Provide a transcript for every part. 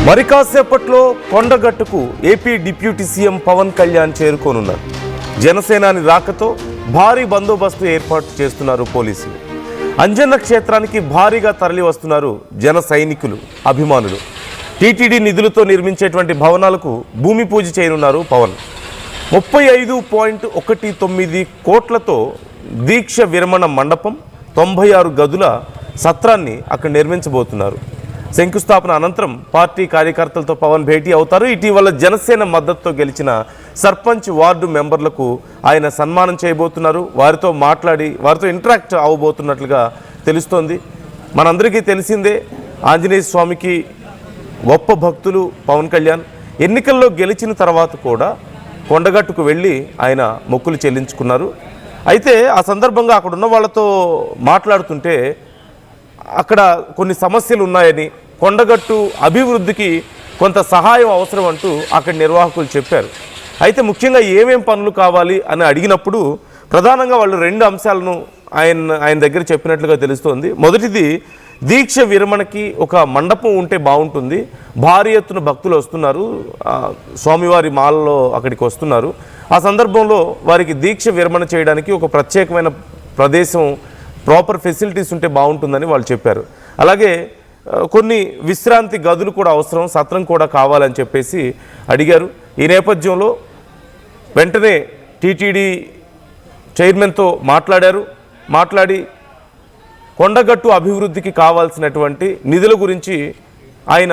మరి కాసేపట్లో కొండగట్టుకు AP deputy CM Pawan Kalyan చేరుకోనున్నారు. జనసేనాని రాకతో భారీ బందోబస్తు ఏర్పాటు చేస్తున్నారు పోలీసులు. అంజన్న క్షేత్రానికి భారీగా తరలి వస్తున్నారు జన సైనికులు, అభిమానులు. టీటీడీ నిధులతో నిర్మించేటువంటి భవనాలకు భూమి పూజ చేయనున్నారు పవన్. 35.19 కోట్లతో దీక్ష విరమణ మండపం, 96 గదుల సత్రాన్ని అక్కడ నిర్మించబోతున్నారు. శంకుస్థాపన అనంతరం పార్టీ కార్యకర్తలతో పవన్ భేటీ అవుతారు. ఇటీవల జనసేన మద్దతుతో గెలిచిన సర్పంచ్, వార్డు మెంబర్లకు ఆయన సన్మానం చేయబోతున్నారు. వారితో మాట్లాడి వారితో ఇంటరాక్ట్ అవ్వబోతున్నట్లుగా తెలుస్తోంది. మనందరికీ తెలిసిందే, ఆంజనేయ స్వామికి గొప్ప భక్తులు పవన్ కళ్యాణ్. ఎన్నికల్లో గెలిచిన తర్వాత కూడా కొండగట్టుకు వెళ్ళి ఆయన మొక్కులు చెల్లించుకున్నారు. అయితే ఆ సందర్భంగా అక్కడ ఉన్న వాళ్ళతో మాట్లాడుతుంటే అక్కడ కొన్ని సమస్యలు ఉన్నాయని, కొండగట్టు అభివృద్ధికి కొంత సహాయం అవసరం అంటూ అక్కడ నిర్వాహకులు చెప్పారు. అయితే ముఖ్యంగా ఏమేం పనులు కావాలి అని అడిగినప్పుడు ప్రధానంగా వాళ్ళు 2 అంశాలను ఆయన దగ్గర చెప్పినట్లుగా తెలుస్తోంది. మొదటిది, దీక్ష విరమణకి ఒక మండపం ఉంటే బాగుంటుంది. భారీ ఎత్తున భక్తులు వస్తున్నారు, స్వామివారి మాలలో అక్కడికి వస్తున్నారు. ఆ సందర్భంలో వారికి దీక్ష విరమణ చేయడానికి ఒక ప్రత్యేకమైన ప్రదేశం, ప్రాపర్ ఫెసిలిటీస్ ఉంటే బాగుంటుందని వాళ్ళు చెప్పారు. అలాగే కొన్ని విశ్రాంతి గదులు కూడా అవసరం, సత్రం కూడా కావాలని చెప్పేసి అడిగారు. ఈ నేపథ్యంలో వెంటనే టీటీడీ చైర్మన్తో మాట్లాడి కొండగట్టు అభివృద్ధికి కావాల్సినటువంటి నిధుల గురించి ఆయన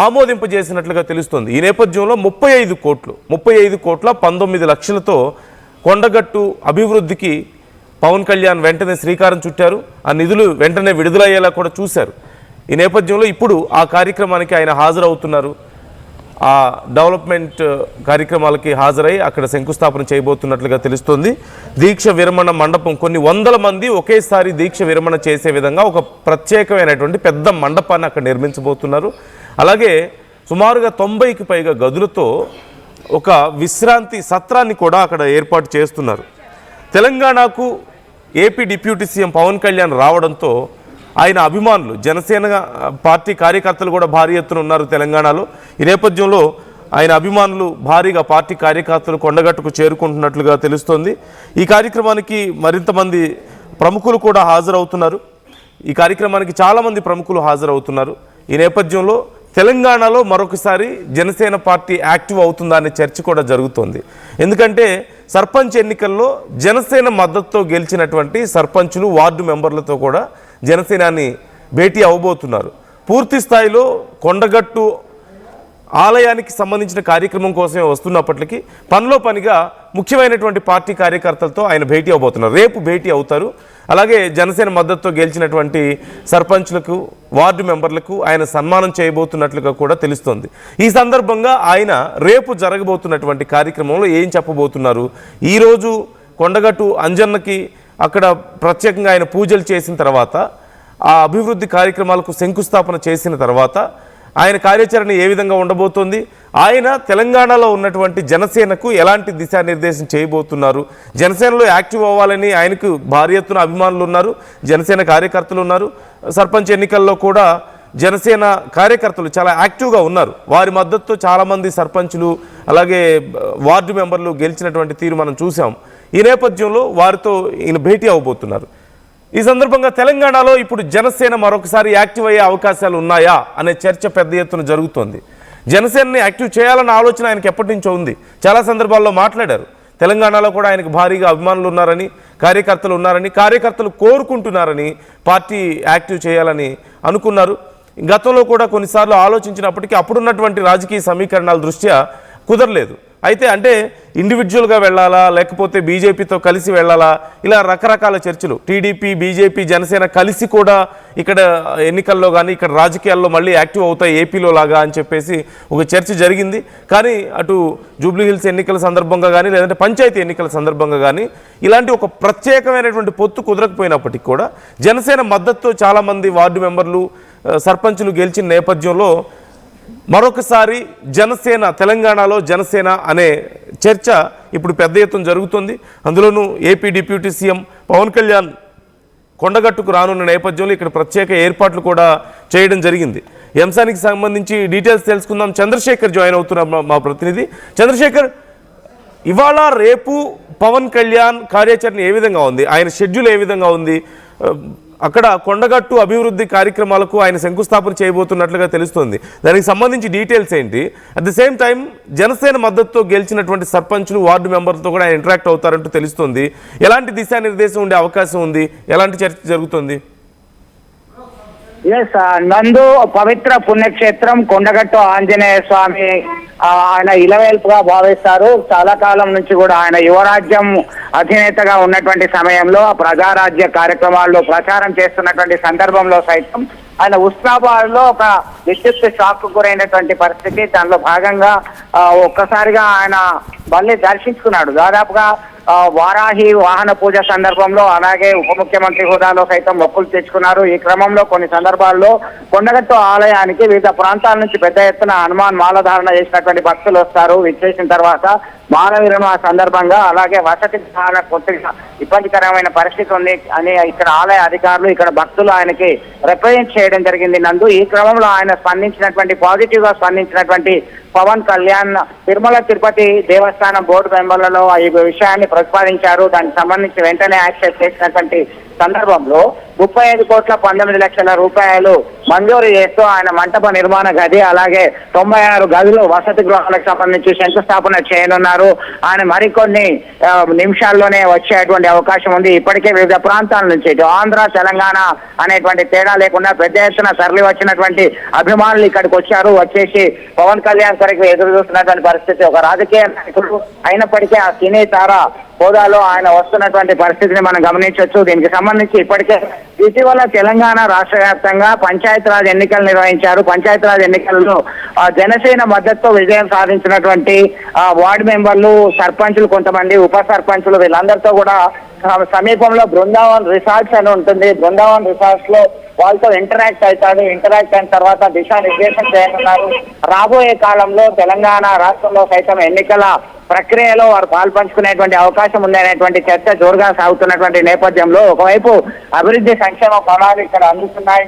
ఆమోదింపజేసినట్లుగా తెలుస్తుంది. ఈ నేపథ్యంలో 35 కోట్ల 19 లక్షలతో కొండగట్టు అభివృద్ధికి పవన్ కళ్యాణ్ వెంటనే శ్రీకారం చుట్టారు. ఆ నిధులు వెంటనే విడుదలయ్యేలా కూడా చూశారు. ఈ నేపథ్యంలో ఇప్పుడు ఆ కార్యక్రమానికి ఆయన హాజరవుతున్నారు. ఆ డెవలప్మెంట్ కార్యక్రమాలకి హాజరై అక్కడ శంకుస్థాపన చేయబోతున్నట్లుగా తెలుస్తుంది. దీక్ష విరమణ మండపం, కొన్ని వందల మంది ఒకేసారి దీక్ష విరమణ చేసే విధంగా ఒక ప్రత్యేకమైనటువంటి పెద్ద మండపాన్ని అక్కడ నిర్మించబోతున్నారు. అలాగే సుమారుగా 90కి పైగా గదులతో ఒక విశ్రాంతి సత్రాన్ని కూడా అక్కడ ఏర్పాటు చేస్తున్నారు. తెలంగాణకు AP deputy CM Pawan Kalyan రావడంతో ఆయన అభిమానులు, జనసేన పార్టీ కార్యకర్తలు కూడా భారీ ఎత్తున ఉన్నారు తెలంగాణలో. ఈ నేపథ్యంలో ఆయన అభిమానులు భారీగా, పార్టీ కార్యకర్తలు కొండగట్టుకు చేరుకుంటున్నట్లుగా తెలుస్తోంది. ఈ కార్యక్రమానికి మరింత మంది ప్రముఖులు కూడా హాజరవుతున్నారు. ఈ కార్యక్రమానికి చాలామంది ప్రముఖులు హాజరవుతున్నారు. ఈ నేపథ్యంలో తెలంగాణలో మరొకసారి జనసేన పార్టీ యాక్టివ్ అవుతుందా అనే చర్చ కూడా జరుగుతోంది. ఎందుకంటే సర్పంచ్ ఎన్నికల్లో జనసేన మద్దతుతో గెలిచినటువంటి సర్పంచులు, వార్డు మెంబర్లతో కూడా జనసేనాని భేటీ అవ్వబోతున్నారు. పూర్తి స్థాయిలో కొండగట్టు ఆలయానికి సంబంధించిన కార్యక్రమం కోసమే వస్తున్నప్పటికీ పనిలో పనిగా ముఖ్యమైనటువంటి పార్టీ కార్యకర్తలతో ఆయన భేటీ అవ్వబోతున్నారు. రేపు భేటీ అవుతారు. అలాగే జనసేన మద్దతుతో గెలిచినటువంటి సర్పంచ్లకు, వార్డు మెంబర్లకు ఆయన సన్మానం చేయబోతున్నట్లుగా కూడా తెలుస్తోంది. ఈ సందర్భంగా ఆయన రేపు జరగబోతున్నటువంటి కార్యక్రమంలో ఏం చెప్పబోతున్నారు, ఈరోజు కొండగట్టు అంజన్నకి అక్కడ ప్రత్యేకంగా ఆయన పూజలు చేసిన తర్వాత, ఆ అభివృద్ధి కార్యక్రమాలకు శంకుస్థాపన చేసిన తర్వాత ఆయన కార్యాచరణ ఏ విధంగా ఉండబోతోంది, ఆయన తెలంగాణలో ఉన్నటువంటి జనసేనకు ఎలాంటి దిశానిర్దేశం చేయబోతున్నారు, జనసేనలో యాక్టివ్ అవ్వాలని ఆయనకు భారీ ఎత్తున అభిమానులు ఉన్నారు, జనసేన కార్యకర్తలు ఉన్నారు. సర్పంచ్ ఎన్నికల్లో కూడా జనసేన కార్యకర్తలు చాలా యాక్టివ్గా ఉన్నారు. వారి మద్దతుతో చాలామంది సర్పంచులు, అలాగే వార్డు మెంబర్లు గెలిచినటువంటి తీరు మనం చూసాం. ఈ నేపథ్యంలో వారితో ఈయన భేటీ అవ్వబోతున్నారు. ఈ సందర్భంగా తెలంగాణలో ఇప్పుడు జనసేన మరొకసారి యాక్టివ్ అయ్యే అవకాశాలు ఉన్నాయా అనే చర్చ పెద్ద ఎత్తున జరుగుతోంది. జనసేనని యాక్టివ్ చేయాలన్న ఆలోచన ఆయనకి ఎప్పటి నుంచో ఉంది. చాలా సందర్భాల్లో మాట్లాడారు. తెలంగాణలో కూడా ఆయనకు భారీగా అభిమానులు ఉన్నారని, కార్యకర్తలు ఉన్నారని, కార్యకర్తలు కోరుకుంటున్నారని, పార్టీ యాక్టివ్ చేయాలని అనుకున్నారు. గతంలో కూడా కొన్నిసార్లు ఆలోచించినప్పటికీ అప్పుడున్నటువంటి రాజకీయ సమీకరణాల దృష్ట్యా కుదరలేదు. అయితే అంటే ఇండివిజువల్గా వెళ్ళాలా, లేకపోతే బీజేపీతో కలిసి వెళ్ళాలా, ఇలా రకరకాల చర్చలు. టీడీపీ, బీజేపీ, జనసేన కలిసి కూడా ఇక్కడ ఎన్నికల్లో కానీ ఇక్కడ రాజకీయాల్లో మళ్ళీ యాక్టివ్ అవుతాయి ఏపీలో లాగా అని చెప్పేసి ఒక చర్చ జరిగింది. కానీ అటు జూబ్లీహిల్స్ ఎన్నికల సందర్భంగా కానీ, లేదంటే పంచాయతీ ఎన్నికల సందర్భంగా కానీ ఇలాంటి ఒక ప్రత్యేకమైనటువంటి పొత్తు కుదరకపోయినప్పటికీ కూడా జనసేన మద్దతుతో చాలామంది వార్డు మెంబర్లు, సర్పంచులు గెలిచిన నేపథ్యంలో మరొకసారి జనసేన, తెలంగాణలో జనసేన అనే చర్చ ఇప్పుడు పెద్ద ఎత్తున జరుగుతుంది. అందులోనూ AP deputy CM Pawan Kalyan కొండగట్టుకు రానున్న నేపథ్యంలో ఇక్కడ ప్రత్యేక ఏర్పాట్లు కూడా చేయడం జరిగింది. ఈ అంశానికి సంబంధించి డీటెయిల్స్ తెలుసుకుందాం. చంద్రశేఖర్ జాయిన్ అవుతున్న మా ప్రతినిధి. చంద్రశేఖర్, ఇవాళ రేపు పవన్ కళ్యాణ్ కార్యాచరణ ఏ విధంగా ఉంది, ఆయన షెడ్యూల్ ఏ విధంగా ఉంది, అక్కడ కొండగట్టు అభివృద్ధి కార్యక్రమాలకు ఆయన శంకుస్థాపన చేయబోతున్నట్లుగా తెలుస్తోంది, దానికి సంబంధించి డీటెయిల్స్ ఏంటి? At the same time Janasena మద్దతుతో గెలిచినటువంటి సర్పంచ్లు వార్డు మెంబర్లతో కూడా ఆయన ఇంటరాక్ట్ అవుతారంటూ తెలుస్తోంది. ఎలాంటి దిశానిర్దేశం ఉండే అవకాశం ఉంది, ఎలాంటి చర్చ జరుగుతుంది? నందు పవిత్ర పుణ్యక్షేత్రం కొండగట్టు ఆంజనేయ స్వామి ఆయన ఇలవేల్పుగా భావిస్తారు. చాలా కాలం నుంచి కూడా ఆయన యువరాజ్యం అధినేతగా ఉన్నటువంటి సమయంలో ప్రజారాజ్య కార్యక్రమాల్లో ప్రచారం చేస్తున్నటువంటి సందర్భంలో సైతం ఆయన ఉస్నాబాద్ లో ఒక విద్యుత్ షాక్ గురైనటువంటి పరిస్థితి. దానిలో భాగంగా ఒక్కసారిగా ఆయన మళ్ళీ దర్శించుకున్నాడు. దాదాపుగా వారాహి వాహన పూజ సందర్భంలో అలాగే ఉప ముఖ్యమంత్రి హోదాలో సైతం మొక్కులు తెచ్చుకున్నారు. ఈ క్రమంలో కొన్ని సందర్భాల్లో కొండగట్టు ఆలయానికి వివిధ ప్రాంతాల నుంచి పెద్ద ఎత్తున హనుమాన్ మాలధారణ చేసినటువంటి భక్తులు వస్తారు. విచ్చేసిన తర్వాత మాల విరమణ సందర్భంగా అలాగే వసతి కొద్దిగా ఇబ్బందికరమైన పరిస్థితి ఉంది అని ఇక్కడ ఆలయ అధికారులు ఇక్కడ భక్తులు ఆయనకి రిప్రజెంట్ చేయడం జరిగింది. నందు ఈ క్రమంలో ఆయన స్పందించినటువంటి పాజిటివ్ గా స్పందించినటువంటి పవన్ కళ్యాణ్ తిరుమల తిరుపతి దేవస్థానం బోర్డు మెంబర్లలో ఈ విషయాన్ని ప్రతిపాదించారు. దానికి సంబంధించి వెంటనే యాక్సెస్ చేసినటువంటి సందర్భంలో 35,19,00,000 రూపాయలు మంజూరు చేస్తూ ఆయన మంటప నిర్మాణ గది అలాగే 96 గదులు వసతి గృహాలకు సంబంధించి శంకుస్థాపన చేయనున్నారు. ఆయన మరికొన్ని నిమిషాల్లోనే వచ్చేటువంటి అవకాశం ఉంది. ఇప్పటికే వివిధ ప్రాంతాల నుంచి ఇటు ఆంధ్ర తెలంగాణ అనేటువంటి తేడా లేకుండా పెద్ద ఎత్తున తరలి వచ్చినటువంటి అభిమానులు ఇక్కడికి వచ్చారు. వచ్చేసి పవన్ కళ్యాణ్ కొరకు ఎదురు చూస్తున్నటువంటి పరిస్థితి. ఒక రాజకీయ నాయకుడు అయినప్పటికీ ఆ సినీ తార హోదాలో ఆయన వస్తున్నటువంటి పరిస్థితిని మనం గమనించవచ్చు. దీనికి సంబంధించి ఇప్పటికే ఇటీవల తెలంగాణ రాష్ట్ర వ్యాప్తంగా పంచాయతీరాజ్ ఎన్నికలు నిర్వహించారు. పంచాయతీరాజ్ ఎన్నికల్లో జనసేన మద్దతుతో విజయం సాధించినటువంటి వార్డు మెంబర్లు, సర్పంచులు, కొంతమంది ఉప సర్పంచులు వీళ్ళందరితో కూడా సమీపంలో బృందావన్ రిసార్ట్స్ అని ఉంటుంది. బృందావన్ రిసార్ట్స్ లో వాళ్ళతో ఇంటరాక్ట్ అవుతాడు. ఇంటరాక్ట్ అయిన తర్వాత దిశానిర్దేశం చేయనున్నారు. రాబోయే కాలంలో తెలంగాణ రాష్ట్రంలో సైతం ఎన్నికల ప్రక్రియలో వారు పాల్పంచుకునేటువంటి అవకాశం ఉంది అనేటువంటి చర్చ జోరుగా సాగుతున్నటువంటి నేపథ్యంలో ఒకవైపు అభివృద్ధి సంక్షేమ ఫలాలు ఇక్కడ అందుతున్నాయి.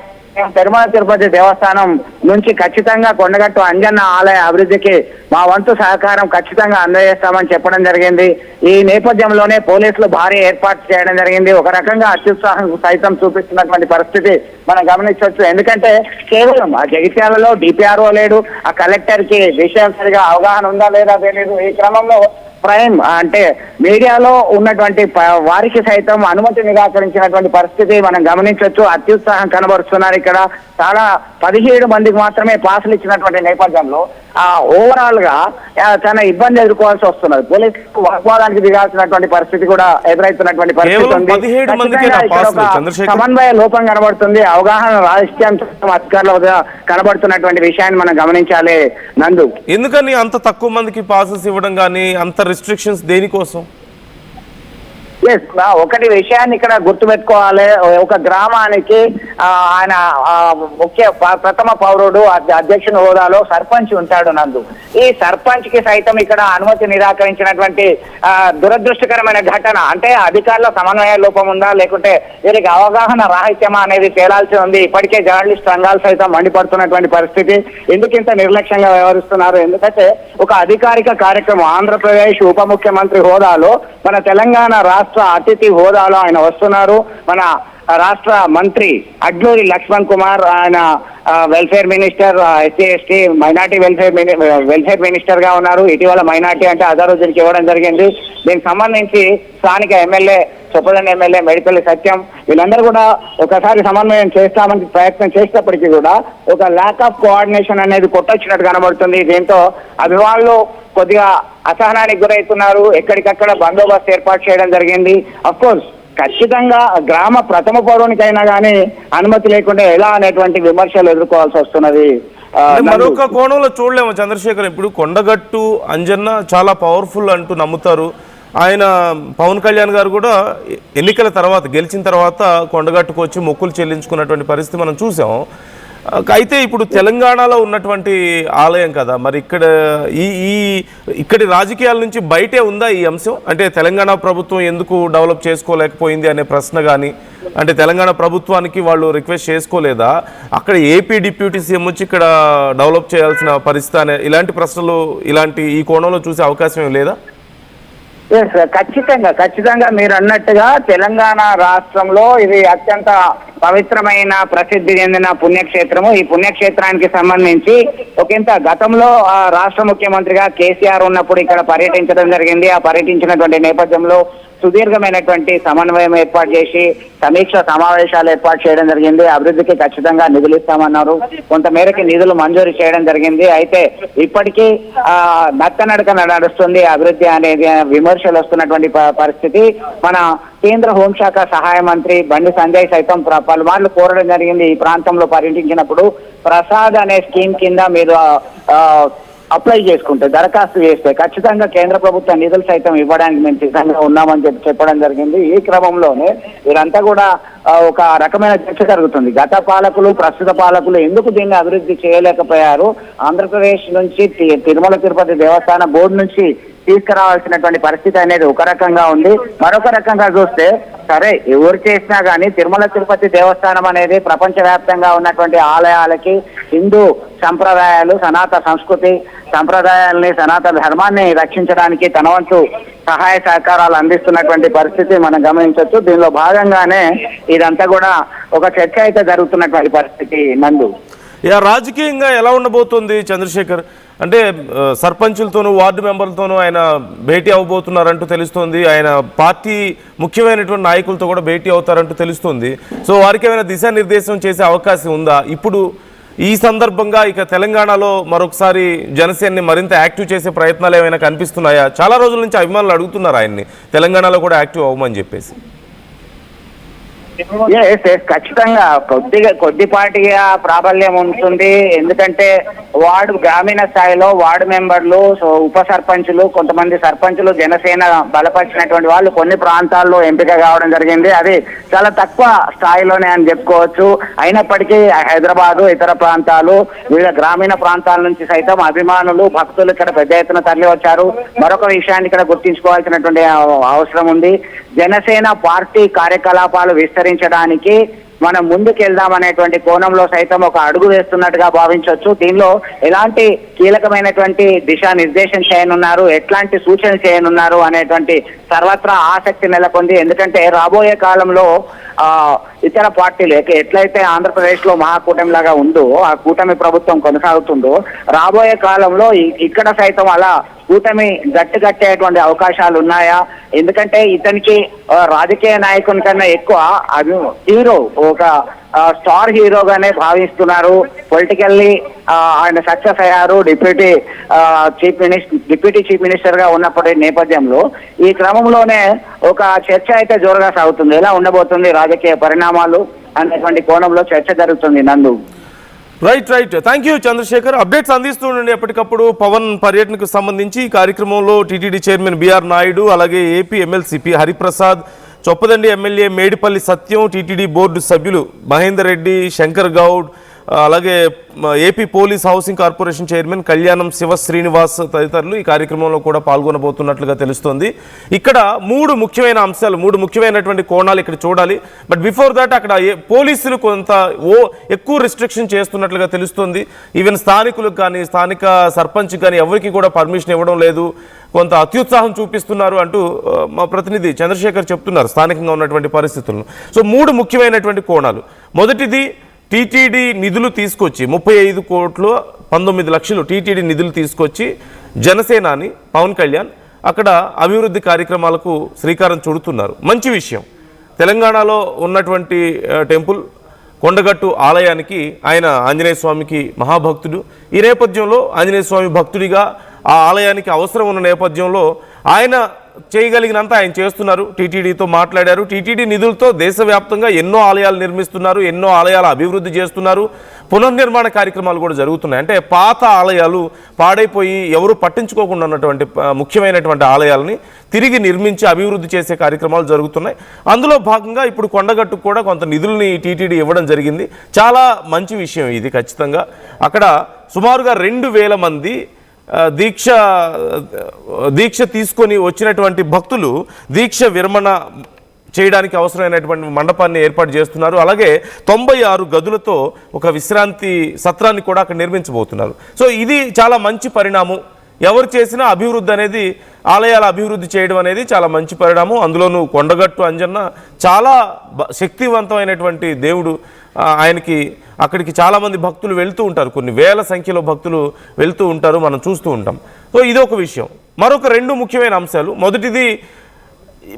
తిరుమల తిరుపతి దేవస్థానం నుంచి ఖచ్చితంగా కొండగట్టు అంజన్న ఆలయ అభివృద్ధికి మా వంతు సహకారం ఖచ్చితంగా అందజేస్తామని చెప్పడం జరిగింది. ఈ నేపథ్యంలోనే పోలీసులు భారీ ఏర్పాటు చేయడం జరిగింది. ఒక రకంగా అత్యుత్సాహం సైతం చూపిస్తున్నటువంటి పరిస్థితి మనం గమనించవచ్చు. ఎందుకంటే కేవలం ఆ జగిత్యాలలో డిపిఆర్ఓ లేడు, ఆ కలెక్టర్ కి విషయం సరిగా అవగాహన ఉందా లేదా తెలియదు. ఈ క్రమంలో ప్రైమ్ అంటే మీడియాలో ఉన్నటువంటి వారికి సైతం అనుమతి నిరాకరించినటువంటి పరిస్థితి మనం గమనించవచ్చు. అత్యుత్సాహం కనబరుస్తున్నారు. ఇక్కడ చాలా 17 మందికి మాత్రమే పాసులు ఇచ్చినటువంటి నేపథ్యంలో ఓవరాల్ గా చాలా ఇబ్బంది ఎదుర్కోవాల్సి వస్తున్నది. పోలీసులకు వాగ్వాదానికి దిగాల్సినటువంటి పరిస్థితి కూడా ఎదురవుతున్నటువంటి పరిస్థితి ఉంది. సమన్వయ లోపం కనబడుతుంది. అవగాహన రాజకీయం అధికారుల వద్ద కనబడుతున్నటువంటి విషయాన్ని మనం గమనించాలి. నందు, ఎందుకని అంత తక్కువ మందికి పాసెస్ ఇవ్వడం కానీ అంత రిస్ట్రిక్షన్స్ దేనికోసం? ఒకటి విషయాన్ని ఇక్కడ గుర్తుపెట్టుకోవాలి. ఒక గ్రామానికి ఆయన ప్రథమ పౌరుడు అధ్యక్షుని హోదాలో సర్పంచ్ ఉంటాడు. నందు ఈ సర్పంచ్ కి సైతం ఇక్కడ అనుమతి నిరాకరించినటువంటి దురదృష్టకరమైన ఘటన. అంటే అధికారుల సమన్వయ లోపం ఉందా లేకుంటే వీరికి అవగాహన రాహిత్యమా అనేది తేలాల్సి ఉంది. ఇప్పటికే జర్నలిస్ట్ సంఘాలు సైతం మండిపడుతున్నటువంటి పరిస్థితి. ఎందుకు ఇంత నిర్లక్ష్యంగా వ్యవహరిస్తున్నారు? ఎందుకంటే ఒక అధికారిక కార్యక్రమం ఆంధ్రప్రదేశ్ ఉప ముఖ్యమంత్రి హోదాలో మన తెలంగాణ రాష్ట్ర అతిథి హోదాలో ఆయన వస్తున్నారు. మన రాష్ట్ర మంత్రి అడ్లూరి లక్ష్మణ్ కుమార్ ఆయన welfare minister, SC ST minority welfare minister గా ఉన్నారు. ఇటీవల మైనార్టీ అంటే అజరుద్దీన్కి ఇవ్వడం జరిగింది. దీనికి సంబంధించి స్థానిక ఎమ్మెల్యే చొప్పదండి ఎమ్మెల్యే మేడిపల్లి సత్యం వీళ్ళందరూ కూడా ఒకసారి సమన్వయం చేస్తామని ప్రయత్నం చేసినప్పటికీ కూడా ఒక ల్యాక్ ఆఫ్ కోఆర్డినేషన్ అనేది కొట్టొచ్చినట్టు కనబడుతుంది. దీంతో అభిమానులు కొద్దిగా అసహనానికి గురవుతున్నారు. ఎక్కడికక్కడ బందోబస్తు ఏర్పాటు చేయడం జరిగింది. అఫ్ కోర్స్ ఖచ్చితంగా గ్రామ ప్రథమ పౌరునికైనా కానీ అనుమతి లేకుండా ఎలా అనేటువంటి విమర్శలు ఎదుర్కోవాల్సి వస్తున్నది. మరొక కోణంలో చూడలేము చంద్రశేఖర్, ఇప్పుడు కొండగట్టు అంజన్న చాలా పవర్ఫుల్ అంటూ నమ్ముతారు. ఆయన పవన్ కళ్యాణ్ గారు కూడా ఎన్నికల తర్వాత గెలిచిన తర్వాత కొండగట్టుకు వచ్చి మొక్కులు చెల్లించుకున్నటువంటి పరిస్థితి మనం చూసాం. అయితే ఇప్పుడు తెలంగాణలో ఉన్నటువంటి ఆలయం కదా, మరి ఇక్కడి రాజకీయాల నుంచి బయటే ఉందా ఈ అంశం? అంటే తెలంగాణ ప్రభుత్వం ఎందుకు డెవలప్ చేసుకోలేకపోయింది అనే ప్రశ్న కానీ, అంటే తెలంగాణ ప్రభుత్వానికి వాళ్ళు రిక్వెస్ట్ చేసుకోలేదా? అక్కడ ఏపీ డిప్యూటీ సీఎం వచ్చి ఇక్కడ డెవలప్ చేయాల్సిన పరిస్థితి అనే ఇలాంటి ప్రశ్నలు ఈ కోణంలో చూసే అవకాశం ఏం లేదా? ఖచ్చితంగా మీరు అన్నట్టుగా తెలంగాణ రాష్ట్రంలో ఇది అత్యంత పవిత్రమైన ప్రసిద్ధి చెందిన పుణ్యక్షేత్రము. ఈ పుణ్యక్షేత్రానికి సంబంధించి ఒకంత గతంలో రాష్ట్ర ముఖ్యమంత్రిగా కేసీఆర్ ఉన్నప్పుడు ఇక్కడ పర్యటించడం జరిగింది. ఆ పర్యటించినటువంటి నేపథ్యంలో సుదీర్ఘమైనటువంటి సమన్వయం ఏర్పాటు చేసి సమీక్ష సమావేశాలు ఏర్పాటు చేయడం జరిగింది. అభివృద్ధికి ఖచ్చితంగా నిధులు ఇస్తామన్నారు. కొంతమేరకు నిధులు మంజూరు చేయడం జరిగింది. అయితే ఇప్పటికీ నత్తనడక నడుస్తుంది అభివృద్ధి అనేది విమర్శలు వస్తున్నటువంటి పరిస్థితి. మన కేంద్ర హోంశాఖ సహాయ మంత్రి బండి సంజయ్ సైతం పలుమార్లు కోరడం జరిగింది. ఈ ప్రాంతంలో పర్యటించినప్పుడు ప్రసాద్ అనే స్కీమ్ కింద మీరు అప్లై చేసుకుంటే, దరఖాస్తు చేస్తే ఖచ్చితంగా కేంద్ర ప్రభుత్వ నిధులు సైతం ఇవ్వడానికి మేము సిద్ధంగా ఉన్నామని చెప్పడం జరిగింది. ఈ క్రమంలోనే వీరంతా కూడా ఒక రకమైన చర్చ జరుగుతుంది. గత పాలకులు ప్రస్తుత పాలకులు ఎందుకు దీన్ని అభివృద్ధి చేయలేకపోయారు, ఆంధ్రప్రదేశ్ నుంచి తిరుమల తిరుపతి దేవస్థాన బోర్డు నుంచి తీసుకురావాల్సినటువంటి పరిస్థితి అనేది ఒక రకంగా ఉంది. మరొక రకంగా చూస్తే సరే ఎవరు చేసినా కానీ తిరుమల తిరుపతి దేవస్థానం అనేది ప్రపంచవ్యాప్తంగా ఉన్నటువంటి ఆలయాలకి హిందూ సంప్రదాయాలు, సనాతన సంస్కృతి సంప్రదాయాలని, సనాతన ధర్మాన్ని రక్షించడానికి తన వంతు సహాయ సహకారాలు అందిస్తున్నటువంటి పరిస్థితి మనం గమనించవచ్చు. దీనిలో భాగంగానే ఇదంతా కూడా ఒక చర్చ అయితే జరుగుతున్నటువంటి పరిస్థితి. నందు రాజకీయంగా ఎలా ఉండబోతుంది చంద్రశేఖర్? అంటే సర్పంచులతోనూ వార్డు మెంబర్లతోనూ ఆయన భేటీ అవ్వబోతున్నారంటూ తెలుస్తోంది. ఆయన పార్టీ ముఖ్యమైనటువంటి నాయకులతో కూడా భేటీ అవుతారంటూ తెలుస్తుంది. సో వారికి ఏమైనా దిశానిర్దేశం చేసే అవకాశం ఉందా? ఇప్పుడు ఈ సందర్భంగా ఇక తెలంగాణలో మరొకసారి జనసేనని మరింత యాక్టివ్ చేసే ప్రయత్నాలు ఏమైనా కనిపిస్తున్నాయా? చాలా రోజుల నుంచి అభిమానులు అడుగుతున్నారు ఆయన్ని తెలంగాణలో కూడా యాక్టివ్ అవ్వమని చెప్పేసి. ఖచ్చితంగా కొద్దిపాటిగా ప్రాబల్యం ఉంటుంది. ఎందుకంటే గ్రామీణ స్థాయిలో వార్డు మెంబర్లు, ఉప సర్పంచులు, కొంతమంది సర్పంచులు జనసేన బలపరిచినటువంటి వాళ్ళు కొన్ని ప్రాంతాల్లో ఎంపిక కావడం జరిగింది. అది చాలా తక్కువ స్థాయిలోనే అని చెప్పుకోవచ్చు. అయినప్పటికీ హైదరాబాదు, ఇతర ప్రాంతాలు, వివిధ గ్రామీణ ప్రాంతాల నుంచి సైతం అభిమానులు, భక్తులు ఇక్కడ పెద్ద ఎత్తున తరలి వచ్చారు. మరొక విషయాన్ని ఇక్కడ గుర్తించుకోవాల్సినటువంటి అవసరం ఉంది. జనసేన పార్టీ కార్యకలాపాలు విస్తరించడానికి మనం ముందుకెళ్దామనేటువంటి కోణంలో సైతం ఒక అడుగు వేస్తున్నట్టుగా భావించవచ్చు. దీనిలో ఎలాంటి కీలకమైనటువంటి దిశానిర్దేశం చేయనున్నారు, ఎట్లాంటి సూచనలు చేయనున్నారు అనేటువంటి సర్వత్రా ఆసక్తి నెలకొంది. ఎందుకంటే రాబోయే కాలంలో ఇతర పార్టీలు ఎట్లయితే ఆంధ్రప్రదేశ్ లో మహాకూటమి లాగా ఉందో, ఆ కూటమి ప్రభుత్వం కొనసాగుతుందో, రాబోయే కాలంలో ఇక్కడ సైతం అలా కూటమి గట్టేటువంటి అవకాశాలు ఉన్నాయా? ఎందుకంటే ఇతనికి రాజకీయ నాయకుని కన్నా ఎక్కువ హీరో, ఒక స్టార్ హీరోగానే భావిస్తున్నారు. పొలిటికల్లీ ఆయన సక్సెస్ అయ్యారు. డిప్యూటీ చీఫ్ మినిస్టర్ గా ఉన్నప్పటి నేపథ్యంలో ఈ క్రమంలోనే ఒక చర్చ అయితే జోరుగా సాగుతుంది. ఎలా ఉండబోతుంది రాజకీయ పరిణామాలు అనేటువంటి కోణంలో చర్చ జరుగుతుంది. Nandu right. Thank you Chandrashekar. Updates అందిస్తుండండి ఎప్పటికప్పుడు పవన్ పర్యటనకు సంబంధించి. ఈ కార్యక్రమంలో టీటీడీ చైర్మన్ బిఆర్ నాయుడు, అలాగే AP MLC P Hariprasad, Choppadandi MLA Medipalli Satyam, TTD board సభ్యులు మహేందర్ రెడ్డి, శంకర్ గౌడ్, అలాగే AP police housing corporation chairman Kalyanam Shiva Srinivas తదితరులు ఈ కార్యక్రమంలో కూడా పాల్గొనబోతున్నట్లుగా తెలుస్తోంది. ఇక్కడ మూడు ముఖ్యమైన అంశాలు, మూడు ముఖ్యమైనటువంటి కోణాలు ఇక్కడ చూడాలి. బట్ బిఫోర్ దాట్ అక్కడ పోలీసులు కొంత ఎక్కువ రిస్ట్రిక్షన్ చేస్తున్నట్లుగా తెలుస్తోంది. ఈవెన్ స్థానికులకు కానీ, స్థానిక సర్పంచ్ కానీ ఎవరికి కూడా పర్మిషన్ ఇవ్వడం లేదు, కొంత అత్యుత్సాహం చూపిస్తున్నారు అంటూ మా ప్రతినిధి చంద్రశేఖర్ చెప్తున్నారు స్థానికంగా ఉన్నటువంటి పరిస్థితులను. సో మూడు ముఖ్యమైనటువంటి కోణాలు. మొదటిది, టీటీడీ నిధులు తీసుకొచ్చి 35 కోట్లు 19 లక్షలు టీటీడీ నిధులు తీసుకొచ్చి జనసేనాని పవన్ కళ్యాణ్ అక్కడ అభివృద్ధి కార్యక్రమాలకు శ్రీకారం చుడుతున్నారు. మంచి విషయం. తెలంగాణలో ఉన్నటువంటి టెంపుల్ కొండగట్టు ఆలయానికి ఆయన ఆంజనేయ స్వామికి మహాభక్తుడు. ఈ నేపథ్యంలో ఆంజనేయ స్వామి భక్తుడిగా ఆ ఆలయానికి అవసరం ఉన్న నేపథ్యంలో ఆయన చేయగలిగినంత ఆయన చేస్తున్నారు. టీటీడీతో మాట్లాడారు. టీటీడీ నిధులతో దేశవ్యాప్తంగా ఎన్నో ఆలయాలు నిర్మిస్తున్నారు, ఎన్నో ఆలయాల అభివృద్ధి చేస్తున్నారు, పునర్నిర్మాణ కార్యక్రమాలు కూడా జరుగుతున్నాయి. అంటే పాత ఆలయాలు పాడైపోయి ఎవరు పట్టించుకోకుండా ఉన్నటువంటి ముఖ్యమైనటువంటి ఆలయాలని తిరిగి నిర్మించి అభివృద్ధి చేసే కార్యక్రమాలు జరుగుతున్నాయి. అందులో భాగంగా ఇప్పుడు కొండగట్టుకు కూడా కొంత నిధుల్ని టీటీడీ ఇవ్వడం జరిగింది. చాలా మంచి విషయం ఇది. ఖచ్చితంగా అక్కడ సుమారుగా 2000 మంది దీక్ష తీసుకొని వచ్చినటువంటి భక్తులు దీక్ష విరమణ చేయడానికి అవసరమైనటువంటి మండపాన్ని ఏర్పాటు చేస్తున్నారు. అలాగే 96 గదులతో ఒక విశ్రాంతి సత్రాన్ని కూడా అక్కడ నిర్మించబోతున్నారు. సో ఇది చాలా మంచి పరిణామం. ఎవరు చేసినా అభివృద్ధి అనేది, ఆలయాల అభివృద్ధి చేయడం అనేది చాలా మంచి పరిణామం. అందులోనూ కొండగట్టు అంజన్న చాలా శక్తివంతమైనటువంటి దేవుడు. ఆయనకి అక్కడికి చాలామంది భక్తులు వెళ్తూ ఉంటారు, కొన్ని వేల సంఖ్యలో భక్తులు వెళ్తూ ఉంటారు, మనం చూస్తూ ఉంటాం. సో ఇదొక విషయం. మరొక 2 ముఖ్యమైన అంశాలు. మొదటిది,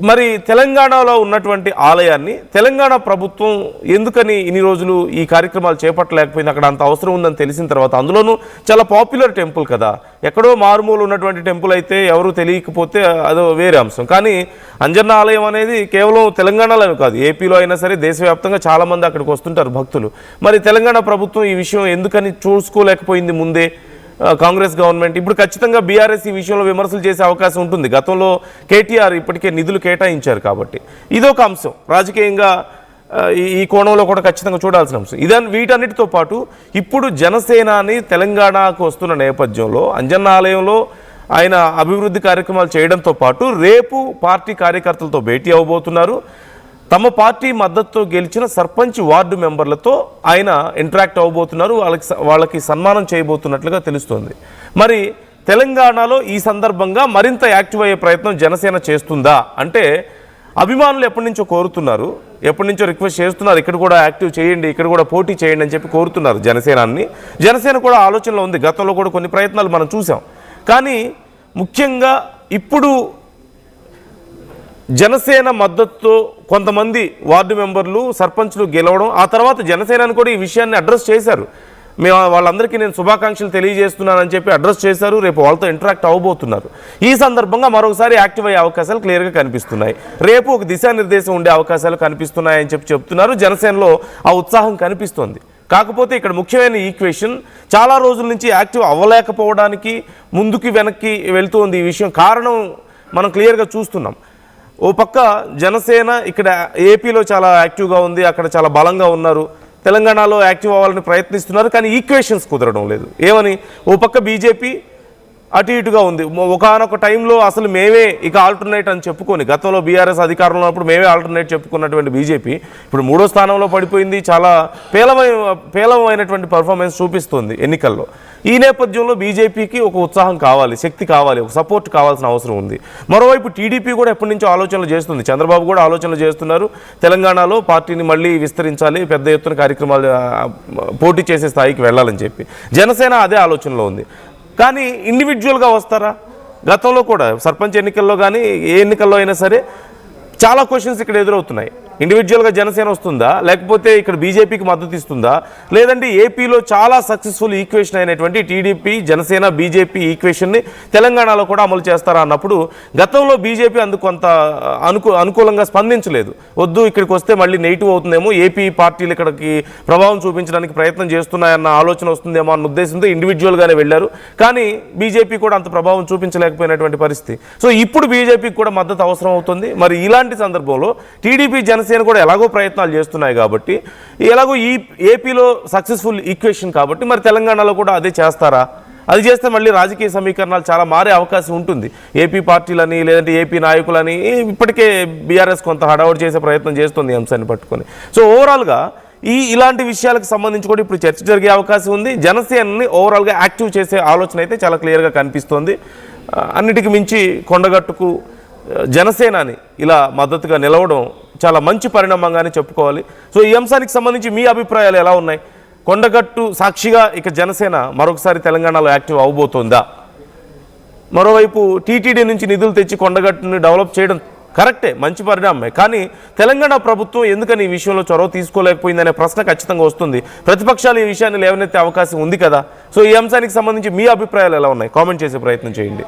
మరి తెలంగాణలో ఉన్నటువంటి ఆలయాన్ని తెలంగాణ ప్రభుత్వం ఎందుకని ఇన్ని రోజులు ఈ కార్యక్రమాలు చేపట్టలేకపోయింది? అక్కడ అంత అవసరం ఉందని తెలిసిన తర్వాత, అందులోనూ చాలా పాపులర్ టెంపుల్ కదా, ఎక్కడో మారుమూలు ఉన్నటువంటి టెంపుల్ అయితే ఎవరు తెలియకపోతే అదో వేరే అంశం. కానీ అంజన్న ఆలయం అనేది కేవలం తెలంగాణలో కాదు, ఏపీలో అయినా సరే దేశవ్యాప్తంగా చాలామంది అక్కడికి వస్తుంటారు భక్తులు. మరి తెలంగాణ ప్రభుత్వం ఈ విషయం ఎందుకని చూసుకోలేకపోయింది ముందే? కాంగ్రెస్ గవర్నమెంట్ ఇప్పుడు ఖచ్చితంగా బీఆర్ఎస్ ఈ విషయంలో విమర్శలు చేసే అవకాశం ఉంటుంది. గతంలో కేటీఆర్ ఇప్పటికే నిధులు కేటాయించారు కాబట్టి ఇదొక అంశం. రాజకీయంగా ఈ కోణంలో కూడా ఖచ్చితంగా చూడాల్సిన అంశం. వీటన్నిటితో పాటు ఇప్పుడు జనసేనాని తెలంగాణకు వస్తున్న నేపథ్యంలో అంజన్న ఆలయంలో ఆయన అభివృద్ధి కార్యక్రమాలు చేయడంతో పాటు రేపు పార్టీ కార్యకర్తలతో భేటీ అవ్వబోతున్నారు. తమ పార్టీ మద్దతుతో గెలిచిన సర్పంచ్ వార్డు మెంబర్లతో ఆయన ఇంటరాక్ట్ అవ్వబోతున్నారు. వాళ్ళకి సన్మానం చేయబోతున్నట్లుగా తెలుస్తోంది. మరి తెలంగాణలో ఈ సందర్భంగా మరింత యాక్టివ్ అయ్యే ప్రయత్నం జనసేన చేస్తుందా అంటే, అభిమానులు ఎప్పటి నుంచో కోరుతున్నారు, ఎప్పటి నుంచో రిక్వెస్ట్ చేస్తున్నారు, ఇక్కడ కూడా యాక్టివ్ చేయండి, ఇక్కడ కూడా పోటీ చేయండి అని చెప్పి కోరుతున్నారు జనసేనాన్ని. జనసేన కూడా ఆలోచనలో ఉంది. గతంలో కూడా కొన్ని ప్రయత్నాలు మనం చూసాం. కానీ ముఖ్యంగా ఇప్పుడు జనసేన మద్దతుతో కొంతమంది వార్డు మెంబర్లు, సర్పంచ్లు గెలవడం, ఆ తర్వాత జనసేనని కూడా ఈ విషయాన్ని అడ్రస్ చేశారు. మేము వాళ్ళందరికీ నేను శుభాకాంక్షలు తెలియజేస్తున్నానని చెప్పి అడ్రస్ చేశారు. రేపు వాళ్ళతో ఇంటరాక్ట్ అవ్వబోతున్నారు. ఈ సందర్భంగా మరొకసారి యాక్టివ్ అయ్యే అవకాశాలు క్లియర్గా కనిపిస్తున్నాయి. రేపు ఒక దిశానిర్దేశం ఉండే అవకాశాలు కనిపిస్తున్నాయని చెప్తున్నారు. జనసేనలో ఆ ఉత్సాహం కనిపిస్తోంది. కాకపోతే ఇక్కడ ముఖ్యమైన ఈక్వేషన్, చాలా రోజుల నుంచి యాక్టివ్ అవ్వలేకపోవడానికి ముందుకి వెనక్కి వెళ్తుంది ఈ విషయం. కారణం మనం క్లియర్గా చూస్తున్నాం. ఓ పక్క జనసేన ఇక్కడ ఏపీలో చాలా యాక్టివ్గా ఉంది, అక్కడ చాలా బలంగా ఉన్నారు, తెలంగాణలో యాక్టివ్ అవ్వాలని ప్రయత్నిస్తున్నారు. కానీ ఈక్వేషన్స్ కుదరడం లేదు. ఏమని? ఓ పక్క బీజేపీ అటు ఇటుగా ఉంది. ఒకనొక టైంలో అసలు మేమే ఇక ఆల్టర్నేట్ అని చెప్పుకొని, గతంలో బీఆర్ఎస్ అధికారంలో ఉన్నప్పుడు మేమే ఆల్టర్నేట్ చెప్పుకున్నటువంటి బీజేపీ ఇప్పుడు 3వ స్థానంలో పడిపోయింది. చాలా పేలవమైనటువంటి పర్ఫార్మెన్స్ చూపిస్తుంది ఎన్నికల్లో. ఈ నేపథ్యంలో బీజేపీకి ఒక ఉత్సాహం కావాలి, శక్తి కావాలి, ఒక సపోర్ట్ కావాల్సిన అవసరం ఉంది. మరోవైపు టీడీపీ కూడా ఎప్పటి నుంచో ఆలోచనలు చేస్తుంది. చంద్రబాబు కూడా ఆలోచనలు చేస్తున్నారు. తెలంగాణలో పార్టీని మళ్ళీ విస్తరించాలి, పెద్ద ఎత్తున కార్యక్రమాలు పోటీ చేసే స్థాయికి వెళ్ళాలని చెప్పి జనసేన అదే ఆలోచనలో ఉంది. కానీ ఇండివిజువల్గా వస్తారా? గతంలో కూడా సర్పంచ్ ఎన్నికల్లో కానీ ఏ ఎన్నికల్లో అయినా సరే చాలా క్వశ్చన్స్ ఇక్కడ ఎదురవుతున్నాయి. ఇండివిజువల్గా జనసేన వస్తుందా, లేకపోతే ఇక్కడ బీజేపీకి మద్దతు ఇస్తుందా, లేదంటే ఏపీలో చాలా సక్సెస్ఫుల్ ఈక్వేషన్ అయినటువంటి టీడీపీ, జనసేన, బీజేపీ ఈక్వేషన్ని తెలంగాణలో కూడా అమలు చేస్తారా అన్నప్పుడు గతంలో బీజేపీ అందుకు కొంత అనుకూలంగా స్పందించలేదు. వద్దు, ఇక్కడికి వస్తే మళ్ళీ నెగిటివ్ అవుతుందేమో, ఏపీ పార్టీలు ఇక్కడికి ప్రభావం చూపించడానికి ప్రయత్నం చేస్తున్నాయన్న ఆలోచన వస్తుందేమో అన్న ఉద్దేశంతో ఇండివిజువల్గానే వెళ్ళారు. కానీ బీజేపీ కూడా అంత ప్రభావం చూపించలేకపోయినటువంటి పరిస్థితి. సో ఇప్పుడు బీజేపీకి కూడా మద్దతు అవసరం అవుతుంది. మరి ఇలాంటి సందర్భంలో టీడీపీ, జనసేన కూడా ఎలాగో ప్రయత్నాలు చేస్తున్నాయి కాబట్టి, ఎలాగో ఈ ఏపీలో సక్సెస్ఫుల్ ఈక్వేషన్ కాబట్టి మరి తెలంగాణలో కూడా అదే చేస్తారా? అది చేస్తే మళ్ళీ రాజకీయ సమీకరణాలు చాలా మారే అవకాశం ఉంటుంది. ఏపీ పార్టీలని లేదంటే ఏపీ నాయకులని ఇప్పటికే బీఆర్ఎస్ కొంత హడావుడి చేసే ప్రయత్నం చేస్తుంది ఈ అంశాన్ని పట్టుకొని. సో ఓవరాల్గా ఇలాంటి విషయాలకు సంబంధించి కూడా ఇప్పుడు చర్చ జరిగే అవకాశం ఉంది. జనసేనని ఓవరాల్గా యాక్టివ్ చేసే ఆలోచన అయితే చాలా క్లియర్గా కనిపిస్తోంది. అన్నిటికీ మించి కొండగట్టుకు జనసేనని ఇలా మద్దతుగా నిలవడం చాలా మంచి పరిణామంగానే చెప్పుకోవాలి. సో ఈ అంశానికి సంబంధించి మీ అభిప్రాయాలు ఎలా ఉన్నాయి? కొండగట్టు సాక్షిగా ఇక జనసేన మరొకసారి తెలంగాణలో యాక్టివ్ అవబోతోందా? మరోవైపు టీటీడీ నుంచి నిధులు తెచ్చి కొండగట్టుని డెవలప్ చేయడం కరెక్టే, మంచి పరిణామమే. కానీ తెలంగాణ ప్రభుత్వం ఎందుకని ఈ విషయంలో చొరవ తీసుకోలేకపోయిందనే ప్రశ్న ఖచ్చితంగా వస్తుంది. ప్రతిపక్షాలు ఈ విషయాన్ని లేవనెత్తే అవకాశం ఉంది కదా. సో ఈ అంశానికి సంబంధించి మీ అభిప్రాయాలు ఎలా ఉన్నాయి? కామెంట్ చేసే ప్రయత్నం చేయండి.